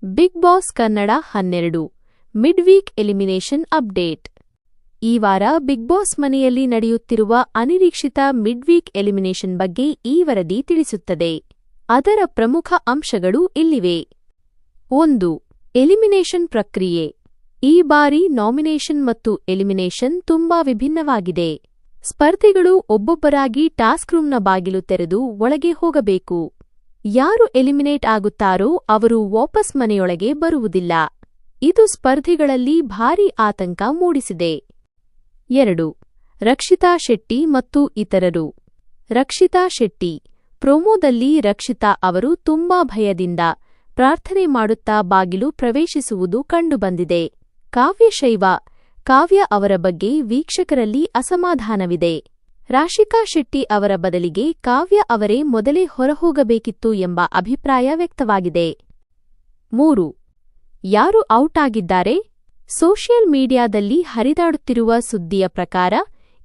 Big Boss Kannada 12 mid week elimination update. ಈ ವಾರ big boss ಮನೆಯಲ್ಲಿ ನಡೆಯುತ್ತಿರುವ ಅನಿರೀಕ್ಷಿತ ಮಿಡ್ ವೀಕ್ ಎಲಿಮಿನೇಷನ್ ಬಗ್ಗೆ ಈ ವರದಿ ತಿಳಿಸುತ್ತದೆ. ಅದರ ಪ್ರಮುಖ ಅಂಶಗಳು ಇಲ್ಲಿವೆ. 1. ಎಲಿಮಿನೇಷನ್ ಪ್ರಕ್ರಿಯೆ. ಈ ಬಾರಿ ನಾಮಿನೇಷನ್ ಮತ್ತು ಎಲಿಮಿನೇಷನ್ ತುಂಬಾ ವಿಭಿನ್ನವಾಗಿದೆ. ಸ್ಪರ್ಧಿಗಳು ಒಬ್ಬೊಬ್ಬರಾಗಿ ಟಾಸ್ಕ್ ರೂಮ್ನ ಬಾಗಿಲು ತೆರೆದು ಒಳಗೆ ಹೋಗಬೇಕು. ಯಾರು ಎಲಿಮಿನೇಟ್ ಆಗುತ್ತಾರೋ ಅವರು ವಾಪಸ್ ಮನೆಯೊಳಗೆ ಬರುವುದಿಲ್ಲ. ಇದು ಸ್ಪರ್ಧಿಗಳಲ್ಲಿ ಭಾರೀ ಆತಂಕ ಮೂಡಿಸಿದೆ. 2. ರಕ್ಷಿತಾ ಶೆಟ್ಟಿ ಮತ್ತು ಇತರರು. ರಕ್ಷಿತಾ ಶೆಟ್ಟಿ. ಪ್ರೊಮೋದಲ್ಲಿ ರಕ್ಷಿತಾ ಅವರು ತುಂಬಾ ಭಯದಿಂದ ಪ್ರಾರ್ಥನೆ ಮಾಡುತ್ತಾ ಬಾಗಿಲು ಪ್ರವೇಶಿಸುವುದು ಕಂಡುಬಂದಿದೆ. ಕಾವ್ಯ ಅವರ ಬಗ್ಗೆ ವೀಕ್ಷಕರಲ್ಲಿ ಅಸಮಾಧಾನವಿದೆ. ರಾಶಿಕಾ ಶೆಟ್ಟಿ ಅವರ ಬದಲಿಗೆ ಕಾವ್ಯ ಅವರೇ ಮೊದಲೇ ಹೊರಹೋಗಬೇಕಿತ್ತು ಎಂಬ ಅಭಿಪ್ರಾಯ ವ್ಯಕ್ತವಾಗಿದೆ. 3. ಯಾರು ಔಟ್ ಆಗಿದ್ದಾರೆ? ಸೋಷಿಯಲ್ ಮೀಡಿಯಾದಲ್ಲಿ ಹರಿದಾಡುತ್ತಿರುವ ಸುದ್ದಿಯ ಪ್ರಕಾರ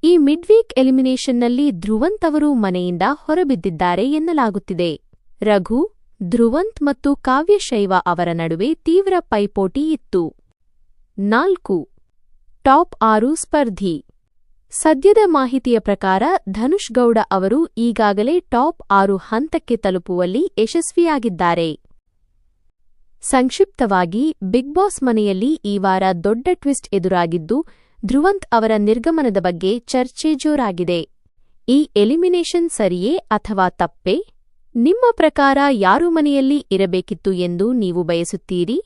ಈ ಮಿಡ್ ವೀಕ್ ಎಲಿಮಿನೇಷನ್ನಲ್ಲಿ ಧ್ರುವಂತ್ ಅವರು ಮನೆಯಿಂದ ಹೊರಬಿದ್ದಿದ್ದಾರೆ ಎನ್ನಲಾಗುತ್ತಿದೆ. ರಘು, ಧ್ರುವಂತ್ ಮತ್ತು ಕಾವ್ಯಶೈವ ಅವರ ನಡುವೆ ತೀವ್ರ ಪೈಪೋಟಿ ಇತ್ತು. 4. ಟಾಪ್ 6 ಸ್ಪರ್ಧಿ. ಸದ್ಯದ ಮಾಹಿತಿಯ ಪ್ರಕಾರ ಧನುಷ್ ಗೌಡ ಅವರು ಈಗಾಗಲೇ ಟಾಪ್ 6 ಹಂತಕ್ಕೆ ತಲುಪುವಲ್ಲಿ ಯಶಸ್ವಿಯಾಗಿದ್ದಾರೆ. ಸಂಕ್ಷಿಪ್ತವಾಗಿ, ಬಿಗ್ ಬಾಸ್ ಮನೆಯಲ್ಲಿ ಈ ವಾರ ದೊಡ್ಡ ಟ್ವಿಸ್ಟ್ ಎದುರಾಗಿದ್ದು, ಧ್ರುವಂತ್ ಅವರ ನಿರ್ಗಮನದ ಬಗ್ಗೆ ಚರ್ಚೆ ಜೋರಾಗಿದೆ. ಈ ಎಲಿಮಿನೇಷನ್ ಸರಿಯೇ ಅಥವಾ ತಪ್ಪೇ? ನಿಮ್ಮ ಪ್ರಕಾರ ಯಾರು ಮನೆಯಲ್ಲಿ ಇರಬೇಕಿತ್ತು ಎಂದು ನೀವು ಬಯಸುತ್ತೀರಿ?